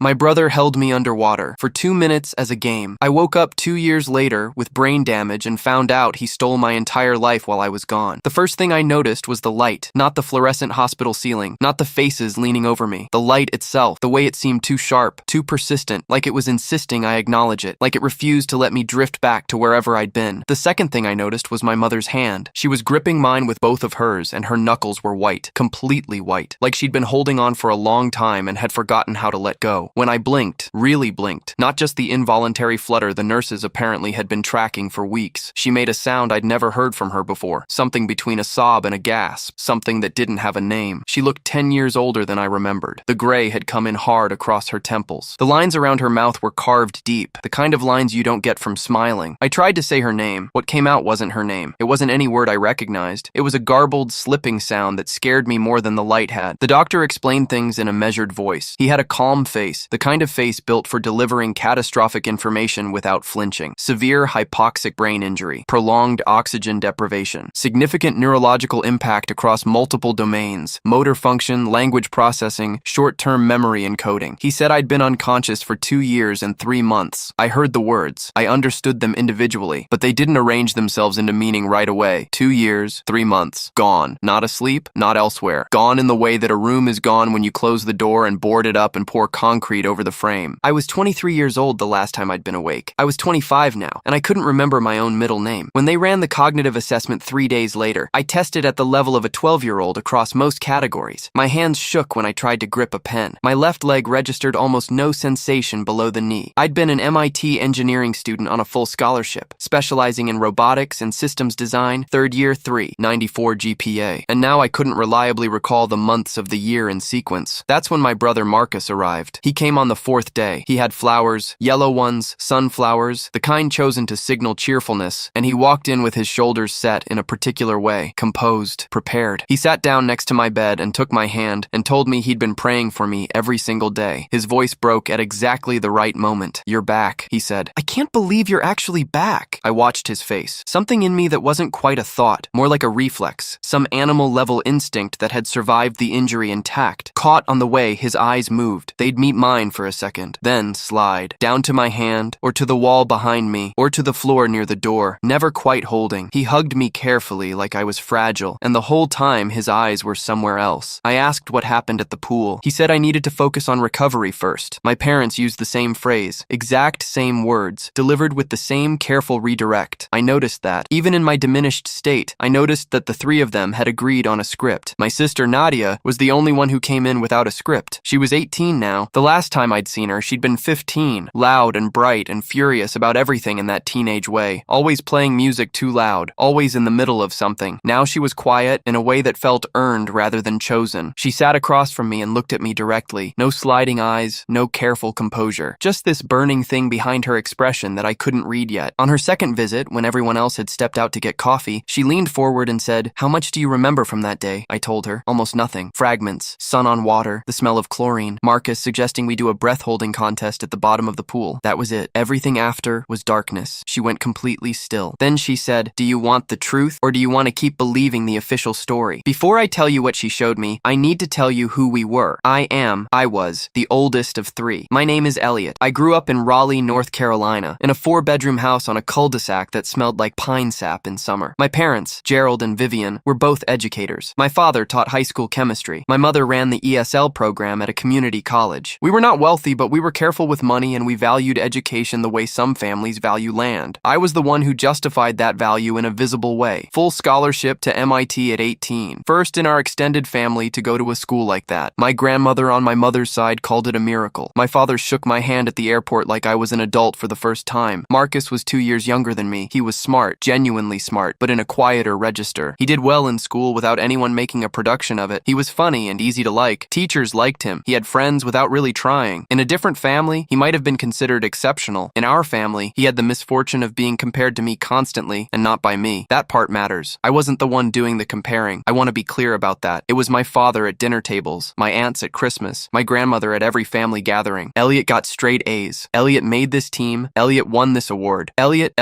My brother held me underwater for 2 minutes as a game. I woke up 2 years later with brain damage and found out he stole my entire life while I was gone. The first thing I noticed was the light, not the fluorescent hospital ceiling, not the faces leaning over me. The light itself, the way it seemed too sharp, too persistent, like it was insisting I acknowledge it, like it refused to let me drift back to wherever I'd been. The second thing I noticed was my mother's hand. She was gripping mine with both of hers, and her knuckles were white, completely white, like she'd been holding on for a long time and had forgotten how to let go. When I blinked, really blinked, not just the involuntary flutter the nurses apparently had been tracking for weeks, she made a sound I'd never heard from her before, something between a sob and a gasp, something that didn't have a name. She looked 10 years older than I remembered. The gray had come in hard across her temples. The lines around her mouth were carved deep, the kind of lines you don't get from smiling. I tried to say her name. What came out wasn't her name. It wasn't any word I recognized. It was a garbled, slipping sound that scared me more than the light had. The doctor explained things in a measured voice. He had a calm face, the kind of face built for delivering catastrophic information without flinching. Severe hypoxic brain injury, prolonged oxygen deprivation, significant neurological impact across multiple domains, motor function, language processing, short-term memory encoding. He said I'd been unconscious for 2 years and 3 months. I heard the words. I understood them individually, but they didn't arrange themselves into meaning right away. 2 years, 3 months, gone. Not asleep, not elsewhere. Gone in the way that a room is gone when you close the door and board it up and pour concrete over the frame. I was 23 years old the last time I'd been awake. I was 25 now, and I couldn't remember my own middle name. When they ran the cognitive assessment 3 days later, I tested at the level of a 12-year-old across most categories. My hands shook when I tried to grip a pen. My left leg registered almost no sensation below the knee. I'd been an MIT engineering student on a full scholarship, specializing in robotics and systems design, third year 3, 94 GPA. And now I couldn't reliably recall the months of the year in sequence. That's when my brother Marcus arrived. He came on the 4th day. He had flowers, yellow ones, sunflowers, the kind chosen to signal cheerfulness, and he walked in with his shoulders set in a particular way, composed, prepared. He sat down next to my bed and took my hand and told me he'd been praying for me every single day. His voice broke at exactly the right moment. "You're back," he said. "I can't believe you're actually back." I watched his face. Something in me that wasn't quite a thought, more like a reflex, some animal-level instinct that had survived the injury intact. Caught on the way his eyes moved. They'd meet mine for a second, then slide, down to my hand, or to the wall behind me, or to the floor near the door, never quite holding. He hugged me carefully like I was fragile, and the whole time his eyes were somewhere else. I asked what happened at the pool. He said I needed to focus on recovery first. My parents used the same phrase, exact same words, delivered with the same careful redirect. I noticed that. Even in my diminished state, I noticed that the 3 of them had agreed on a script. My sister Nadia was the only one who came in without a script. She was 18 now. The last time I'd seen her, she'd been 15, loud and bright and furious about everything in that teenage way, always playing music too loud, always in the middle of something. Now she was quiet in a way that felt earned rather than chosen. She sat across from me and looked at me directly. No sliding eyes, no careful composure. Just this burning thing behind her expression that I couldn't read yet. On her second visit, when everyone else had stepped out to get coffee, she leaned forward and said, "How much do you remember from that day?" I told her. Almost nothing. Fragments. Sun on water. The smell of chlorine. Marcus suggesting we do a breath-holding contest at the bottom of the pool. That was it. Everything after was darkness. She went completely still. Then she said, "Do you want the truth, or do you want to keep believing the official story?" Before I tell you what she showed me, I need to tell you who we were. I was, the oldest of 3. My name is Elliot. I grew up in Raleigh, North Carolina, in a 4-bedroom house on a cul-de-sac that smelled like pine sap in summer. My parents, Gerald and Vivian, were both educators. My father taught high school chemistry. My mother ran the ESL program at a community college. We were not wealthy, but we were careful with money and we valued education the way some families value land. I was the one who justified that value in a visible way. Full scholarship to MIT at 18. First in our extended family to go to a school like that. My grandmother on my mother's side called it a miracle. My father shook my hand at the airport like I was an adult for the first time. Marcus was 2 years younger than me. He was smart, genuinely smart, but in a quieter register. He did well in school without anyone making a production of it. He was funny and easy to like. Teachers liked him. He had friends without really trying. In a different family, he might have been considered exceptional. In our family, he had the misfortune of being compared to me constantly and not by me. That part matters. I wasn't the one doing the comparing. I want to be clear about that. It was my father at dinner tables, my aunts at Christmas, my grandmother at every family gathering. Elliot got straight A's. Elliot made this team. Elliot won this award. Elliot.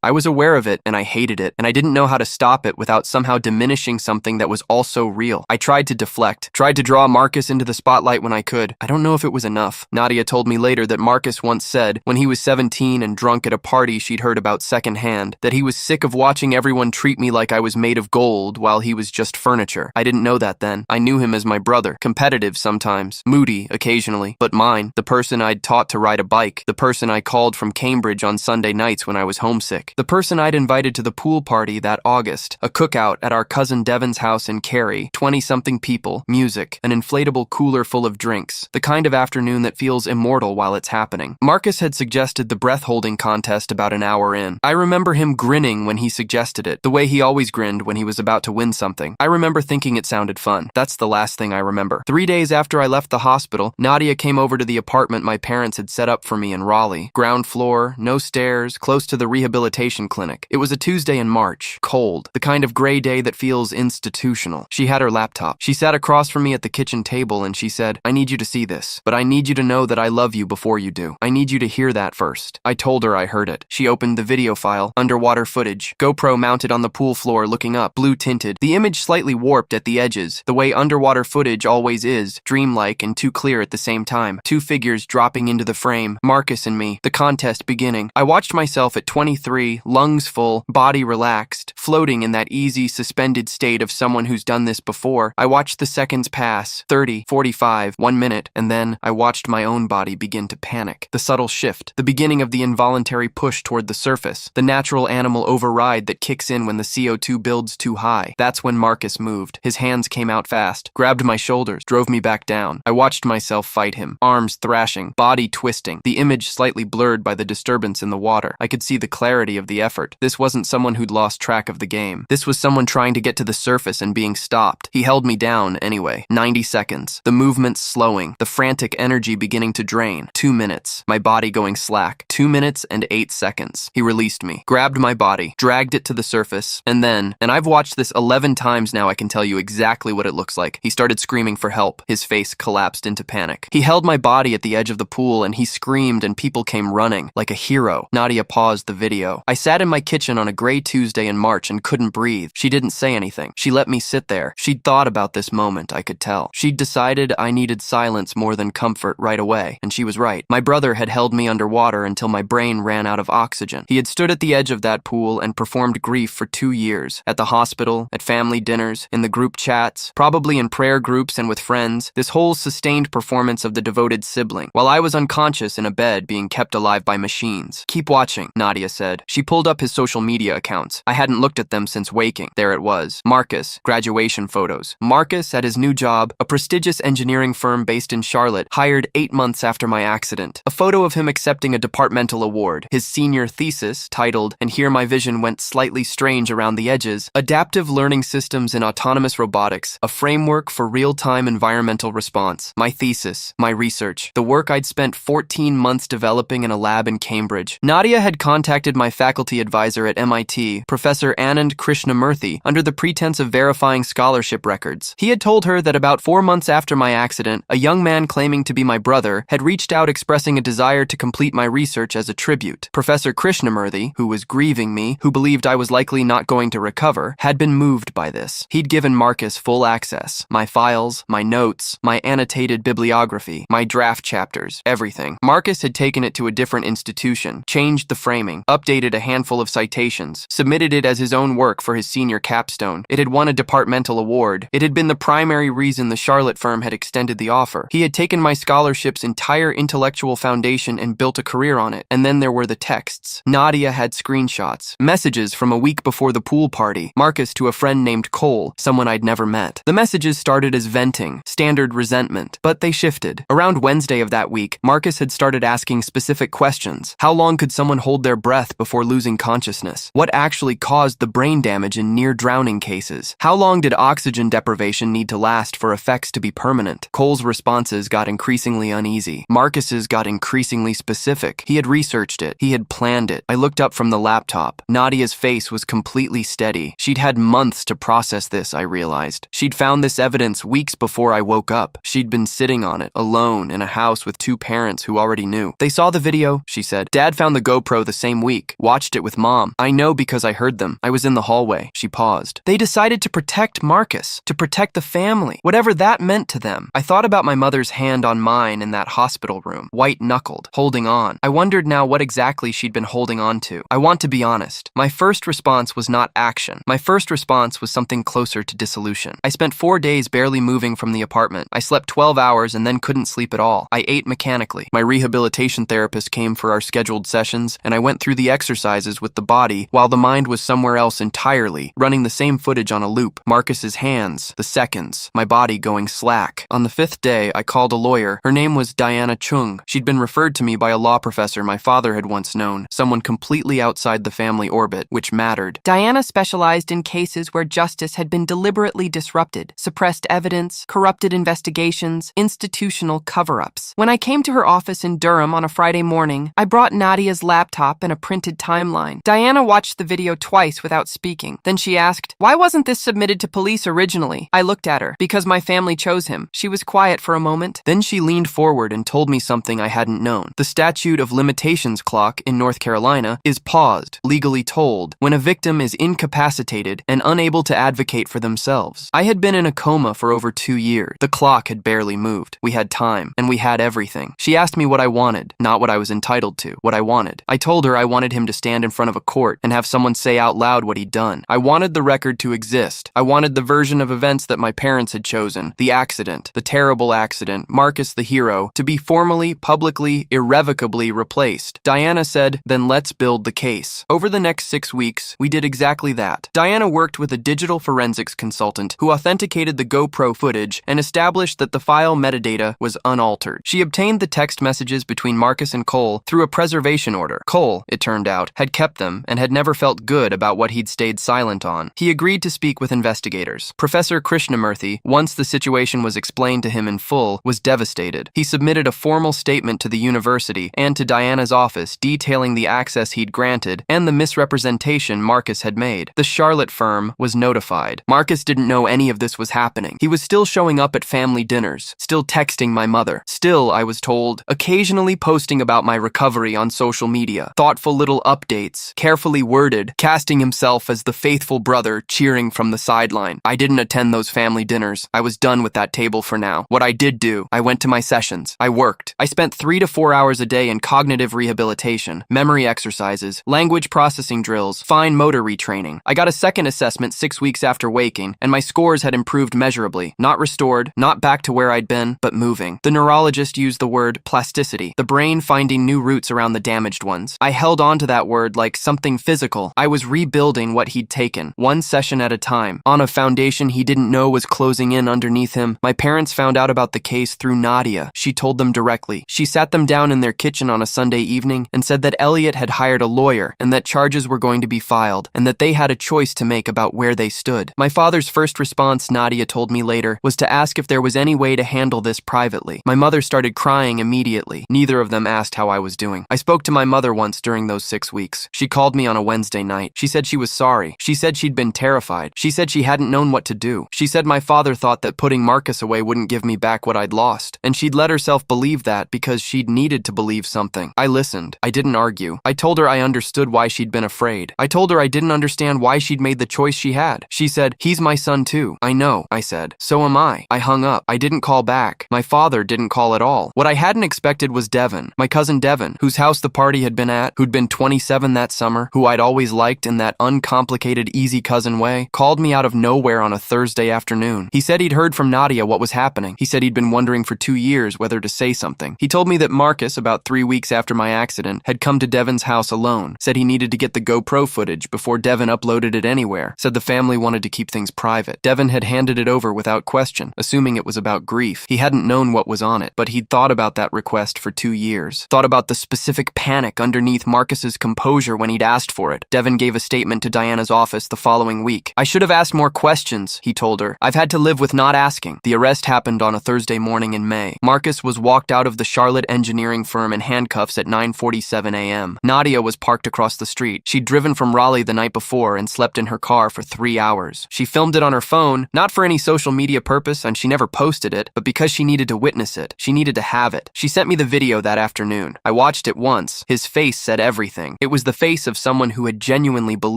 I was aware of it and I hated it, and I didn't know how to stop it without somehow diminishing something that was also real. I tried to deflect, tried to draw Marcus into the spotlight when I could. I don't know if it was enough. Nadia told me later that Marcus once said, when he was 17 and drunk at a party she'd heard about secondhand, that he was sick of watching everyone treat me like I was made of gold while he was just furniture. I didn't know that then. I knew him as my brother, competitive sometimes, moody occasionally, but mine, the person I'd taught to ride a bike, the person I called from Cambridge on Sunday nights when I was homesick, the person I'd invited to the pool party that August, a cookout at our cousin Devin's house in Cary, 20-something people, music, an inflatable cooler full of drinks, the kind of afternoon that feels immortal while it's happening. Marcus had suggested the breath-holding contest about an hour in. I remember him grinning when he suggested it, the way he always grinned when he was about to win something. I remember thinking it sounded fun. That's the last thing I remember. 3 days after I left the hospital, Nadia came over to the apartment my parents had set up for me in Raleigh. Ground floor, no stairs, close to the rehabilitation clinic. It was a Tuesday in March, cold, the kind of gray day that feels institutional. She had her laptop. She sat across from me at the kitchen table and she said, "I need you to see this, but I need you to know that I love you before you do. I need you to hear that first." I told her I heard it. She opened the video file, underwater footage, GoPro mounted on the pool floor looking up, blue tinted, the image slightly warped at the edges, the way underwater footage always is, dreamlike and too clear at the same time. 2 figures dropping into the frame, Marcus and me, the contest beginning. I watched myself at 23, lungs full, body relaxed, floating in that easy, suspended state of someone who's done this before. I watched the seconds pass, 30, 45, 1 minute, and then I watched my own body begin to panic. The subtle shift, the beginning of the involuntary push toward the surface, the natural animal override that kicks in when the CO2 builds too high. That's when Marcus moved. His hands came out fast, grabbed my shoulders, drove me back down. I watched myself fight him, arms thrashing, body twisting, the image slightly blurred by the disturbance in the water. I could see the clarity of the effort. This wasn't someone who'd lost track of the game. This was someone trying to get to the surface and being stopped. He held me down anyway. 90 seconds. The movements slowing, the frantic energy beginning to drain. 2 minutes. My body going slack. 2 minutes and 8 seconds. He released me, grabbed my body, dragged it to the surface, and then, and I've watched this 11 times now, I can tell you exactly what it looks like. He started screaming for help. His face collapsed into panic. He held my body at the edge of the pool and he screamed and people came running like a hero. Nadia paused the video. I sat in my kitchen on a gray Tuesday in March and couldn't breathe. She didn't say anything. She let me sit there. She'd thought about this moment, I could tell. She'd decided I needed silence more than comfort right away, and she was right. My brother had held me underwater until my brain ran out of oxygen. He had stood at the edge of that pool and performed grief for 2 years. At the hospital, at family dinners, in the group chats, probably in prayer groups and with friends, this whole sustained performance of the devoted sibling, while I was unconscious in a bed being kept alive by machines. "Keep watching," Nadia said. She pulled up his social media accounts. I hadn't looked at them since waking. There it was. Marcus, graduation photos. Marcus, at his new job, a prestigious engineering firm based in Charlotte, hired 8 months after my accident. A photo of him accepting a departmental award. His senior thesis, titled, and here my vision went slightly strange around the edges, Adaptive Learning Systems in Autonomous Robotics, a Framework for Real-Time Environmental Response. My thesis, my research, the work I'd spent 14 months developing in a lab in Cambridge. Nadia had contacted my faculty advisor at MIT, Professor Anand Krishnamurthy, under the pretense of verifying scholarship records. He had told her that about 4 months after my accident, a young man claiming to be my brother had reached out expressing a desire to complete my research as a tribute. Professor Krishnamurthy, who was grieving me, who believed I was likely not going to recover, had been moved by this. He'd given Marcus full access. My files, my notes, my annotated bibliography, my draft chapters, everything. Marcus had taken it to a different institution, changed the framing, updated a handful of citations, submitted it as his own work for his senior capstone. It had won a departmental award. It had been the primary reason the Charlotte firm had extended the offer. He had taken my scholarship's entire intellectual foundation and built a career on it. And then there were the texts. Nadia had screenshots, messages from a week before the pool party, Marcus to a friend named Cole, someone I'd never met. The messages started as venting, standard resentment, but they shifted. Around Wednesday of that week, Marcus had started asking specific questions. How long could someone hold their breath before losing consciousness? What actually caused the brain damage in near-drowning cases? How long did oxygen deprivation need to last for effects to be permanent? Cole's responses got increasingly uneasy. Marcus's got increasingly specific. He had researched it. He had planned it. I looked up from the laptop. Nadia's face was completely steady. She'd had months to process this, I realized. She'd found this evidence weeks before I woke up. She'd been sitting on it, alone, in a house with 2 parents who already knew. They saw the video, she said. Dad found the GoPro the same week. Watched it with Mom. I know because I heard them. I was in the hallway. She paused. They decided to protect Marcus, to protect the family, whatever that meant to them. I thought about my mother's hand on mine in that hospital room, white-knuckled, holding on. I wondered now what exactly she'd been holding on to. I want to be honest. My first response was not action. My first response was something closer to dissolution. I spent 4 days barely moving from the apartment. I slept 12 hours and then couldn't sleep at all. I ate mechanically. My rehabilitation therapist came for our scheduled sessions, and I went through the exercises with the body while the mind was somewhere else entirely, running the same footage on a loop. Marcus's hands, the seconds, my body going slack. On the 5th day, I called a lawyer. Her name was Diana Chung. She'd been referred to me by a law professor my father had once known, someone completely outside the family orbit, which mattered. Diana specialized in cases where justice had been deliberately disrupted, suppressed evidence, corrupted investigations, institutional cover-ups. When I came to her office in Durham on a Friday morning, I brought Nadia's laptop and a printed timeline. Diana watched the video twice without speaking. Then she asked, "Why wasn't this submitted to police originally?" I looked at her. "Because my family chose him." She was quiet for a moment. Then she leaned forward and told me something I hadn't known. The statute of limitations clock in North Carolina is paused, legally told, when a victim is incapacitated and unable to advocate for themselves. I had been in a coma for over 2 years. The clock had barely moved. We had time, and we had everything. She asked me what I wanted, not what I was entitled to, what I wanted. I told her I wanted him to stand in front of a court and have someone say out loud what he'd done. I wanted the record to exist. I wanted the version of events that my parents had chosen, the accident, the terrible accident, Marcus the hero, to be formally, publicly, irrevocably replaced. Diana said, "Then let's build the case." Over the next 6 weeks, we did exactly that. Diana worked with a digital forensics consultant who authenticated the GoPro footage and established that the file metadata was unaltered. She obtained the text messages between Marcus and Cole through a preservation order. Cole, it turned out, had kept them and had never felt good about what he'd stayed silent on. He agreed to speak with investigators. Professor Krishnamurthy, once the situation was explained to him in full, was devastated. He submitted a formal statement to the university and to Diana's office detailing the access he'd granted and the misrepresentation Marcus had made. The Charlotte firm was notified. Marcus didn't know any of this was happening. He was still showing up at family dinners, still texting my mother, still, I was told, occasionally posting about my recovery on social media, thoughtful little updates, carefully worded, casting himself as the faithful brother cheering from the sideline. I didn't attend those family dinners. I was done with that table for now. What I did do, I went to my sessions. I worked. I spent 3 to 4 hours a day in cognitive rehabilitation, memory exercises, language processing drills, fine motor retraining. I got a second assessment 6 weeks after waking, and my scores had improved measurably. Not restored, not back to where I'd been, but moving. The neurologist used the word plasticity, the brain finding new routes around the damaged ones. I held on to that word like something physical. I was rebuilding what he'd taken, one session at a time, on a foundation he didn't know was closing in underneath him. My parents found out about the case through Nadia. She told them directly. She sat them down in their kitchen on a Sunday evening and said that Elliot had hired a lawyer and that charges were going to be filed and that they had a choice to make about where they stood. My father's first response, Nadia told me later, was to ask if there was any way to handle this privately. My mother started crying immediately. Neither of them asked how I was doing. I spoke to my mother once during those 6 weeks. She called me on a Wednesday night. She said she was sorry. She said she'd been terrified. She said she hadn't known what to do. She said my father thought that putting Marcus away wouldn't give me back what I'd lost, and she'd let herself believe that because she'd needed to believe something. I listened. I didn't argue. I told her I understood why she'd been afraid. I told her I didn't understand why she'd made the choice she had. She said, "He's my son too." "I know," I said. "So am I." I hung up. I didn't call back. My father didn't call at all. What I hadn't expected was Devin, my cousin Devin, whose house the party had been at, who'd been 27 that summer, who I'd always liked in that uncomplicated, easy cousin way, called me out of nowhere on a Thursday afternoon. He said he'd heard from Nadia what was happening. He said he'd been wondering for 2 years whether to say something. He told me that Marcus, about 3 weeks after my accident, had come to Devin's house alone, said he needed to get the GoPro footage before Devin uploaded it anywhere, said the family wanted to keep things private. Devin had handed it over without question, assuming it was about grief. He hadn't known what was on it, but he'd thought about that request for 2 years. Thought about the specific panic underneath Marcus's composure when he'd asked for it. Devin gave a statement to Diana's office the following week. "I should have asked more questions," he told her. "I've had to live with not asking." The arrest happened on a Thursday morning in May. Marcus was walked out of the Charlotte engineering firm in handcuffs at 9:47 a.m. Nadia was parked across the street. She'd driven from Raleigh the night before and slept in her car for 3 hours. She filmed it on her phone, not for any social media purpose, and she never posted it, but because she needed to witness it. She needed to have it. She sent me the video that afternoon. I watched it once. His face said everything. It was the face of someone who had genuinely believed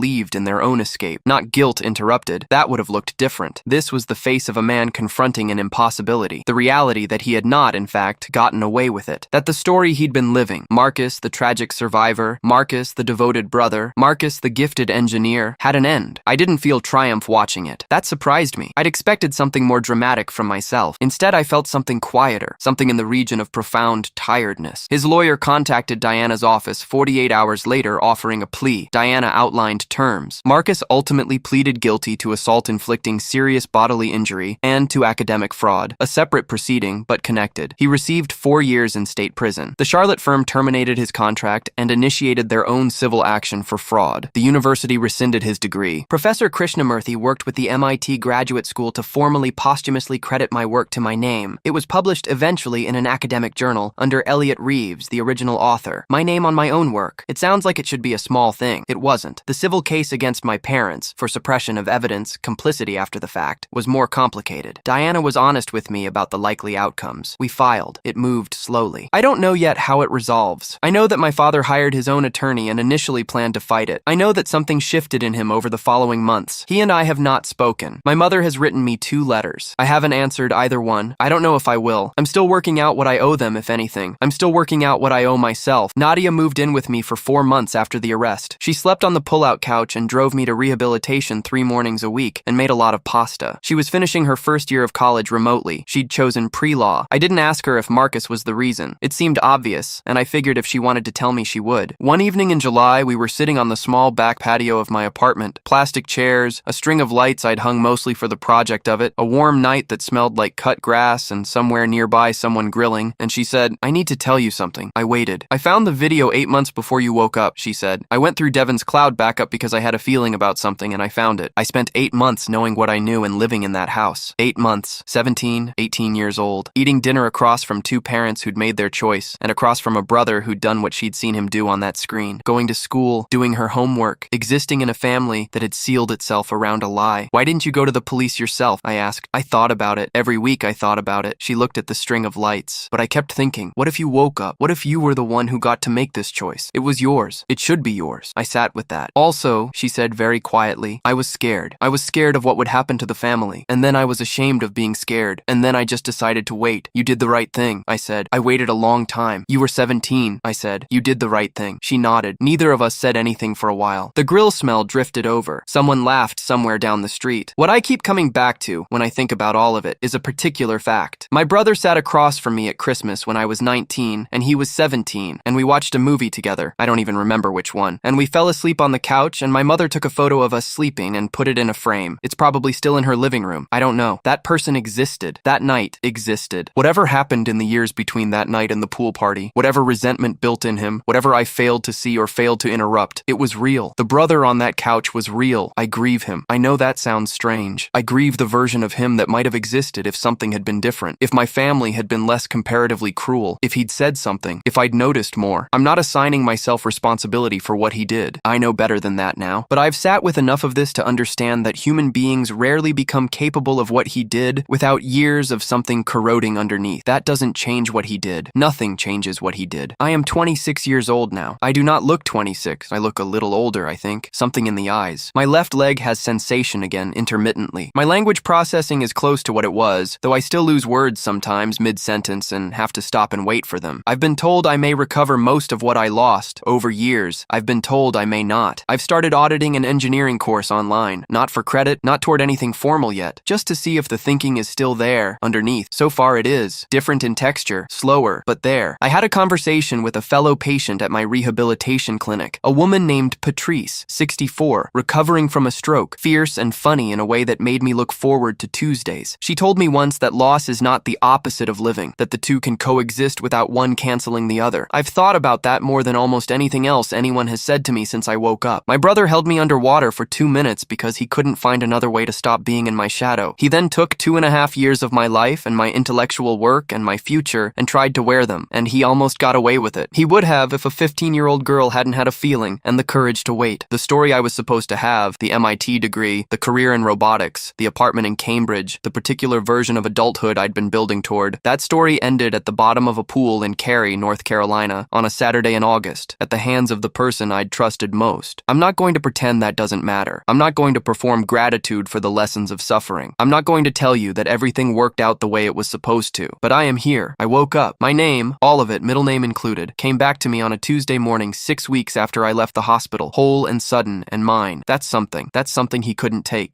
believed in their own escape, not guilt interrupted. That would have looked different. This was the face of a man confronting an impossibility, the reality that he had not, in fact, gotten away with it, that the story he'd been living, Marcus, the tragic survivor, Marcus, the devoted brother, Marcus, the gifted engineer, had an end. I didn't feel triumph watching it. That surprised me. I'd expected something more dramatic from myself. Instead, I felt something quieter, something in the region of profound tiredness. His lawyer contacted Diana's office 48 hours later offering a plea. Diana outlined terms. Marcus ultimately pleaded guilty to assault inflicting serious bodily injury and to academic fraud, a separate proceeding but connected. He received 4 years in state prison. The Charlotte firm terminated his contract and initiated their own civil action for fraud. The university rescinded his degree. Professor Krishnamurthy worked with the MIT Graduate School to formally posthumously credit my work to my name. It was published eventually in an academic journal under Elliot Reeves, the original author. My name on my own work. It sounds like it should be a small thing. It wasn't. The civil case against my parents, for suppression of evidence, complicity after the fact, was more complicated. Diana was honest with me about the likely outcomes. We filed. It moved slowly. I don't know yet how it resolves. I know that my father hired his own attorney and initially planned to fight it. I know that something shifted in him over the following months. He and I have not spoken. My mother has written me 2 letters. I haven't answered either one. I don't know if I will. I'm still working out what I owe them, if anything. I'm still working out what I owe myself. Nadia moved in with me for 4 months after the arrest. She slept on the pull-out couch and drove me to rehabilitation 3 mornings a week and made a lot of pasta. She was finishing her first year of college remotely. She'd chosen pre-law. I didn't ask her if Marcus was the reason. It seemed obvious, and I figured if she wanted to tell me, she would. One evening in July, we were sitting on the small back patio of my apartment. Plastic chairs, a string of lights I'd hung mostly for the project of it, a warm night that smelled like cut grass, and somewhere nearby someone grilling, and she said, "I need to tell you something." I waited. "I found the video 8 months before you woke up," she said. "I went through Devon's cloud backup because I had a feeling about something and I found it. I spent 8 months knowing what I knew and living in that house. 8 months, 17, 18 years old, eating dinner across from 2 parents who'd made their choice, and across from a brother who'd done what she'd seen him do on that screen, going to school, doing her homework, existing in a family that had sealed itself around a lie. Why didn't you go to the police yourself?" I asked. I thought about it. Every week I thought about it. She looked at the string of lights. But I kept thinking, what if you woke up? What if you were the one who got to make this choice? It was yours. It should be yours. I sat with that. Also, she said very quietly, I was scared. I was scared of what would happen to the family. And then I was ashamed of being scared. And then I just decided to wait. You did the right thing, I said. I waited a long time. You were 17, I said. You did the right thing. She nodded. Neither of us said anything for a while. The grill smell drifted over. Someone laughed somewhere down the street. What I keep coming back to when I think about all of it is a particular fact. My brother sat across from me at Christmas when I was 19 and he was 17, and we watched a movie together. I don't even remember which one. And we fell asleep on the couch, and my mother took a photo of us sleeping and put it in a frame. It's probably still in her living room. I don't know. That person existed. That night existed. Whatever happened in the years between that night and the pool party, whatever resentment built in him, whatever I failed to see or failed to interrupt, it was real. The brother on that couch was real. I grieve him. I know that sounds strange. I grieve the version of him that might have existed if something had been different, if my family had been less comparatively cruel, if he'd said something, if I'd noticed more. I'm not assigning myself responsibility for what he did. I know better than that now. But I've sat with enough of this to understand that human beings rarely become capable of what he did without years of something corroding underneath. That doesn't change what he did. Nothing changes what he did. I am 26 years old now. I do not look 26. I look a little older, I think. Something in the eyes. My left leg has sensation again, intermittently. My language processing is close to what it was, though I still lose words sometimes mid-sentence and have to stop and wait for them. I've been told I may recover most of what I lost over years. I've been told I may not. I've started auditing an engineering course online, not for credit, not toward anything formal yet, just to see if the thinking is still there underneath. So far it is. Different in texture, slower, but there. I had a conversation with a fellow patient at my rehabilitation clinic, a woman named Patrice, 64, recovering from a stroke, fierce and funny in a way that made me look forward to Tuesdays. She told me once that loss is not the opposite of living, that the two can coexist without one canceling the other. I've thought about that more than almost anything else anyone has said to me since I woke up. My brother held me underwater for 2 minutes because he couldn't find another way to stop being in my shadow. He then took 2.5 years of my life and my intellectual work and my future and tried to wear them, and he almost got away with it. He would have if a 15-year-old girl hadn't had a feeling and the courage to wait. The story I was supposed to have, the MIT degree, the career in robotics, the apartment in Cambridge, the particular version of adulthood I'd been building toward, that story ended at the bottom of a pool in Cary, North Carolina, on a Saturday in August, at the hands of the person I'd trusted most. I'm not not going to pretend that doesn't matter. I'm not going to perform gratitude for the lessons of suffering. I'm not going to tell you that everything worked out the way it was supposed to. But I am here. I woke up. My name, all of it, middle name included, came back to me on a Tuesday morning 6 weeks after I left the hospital, whole and sudden and mine. That's something. That's something he couldn't take.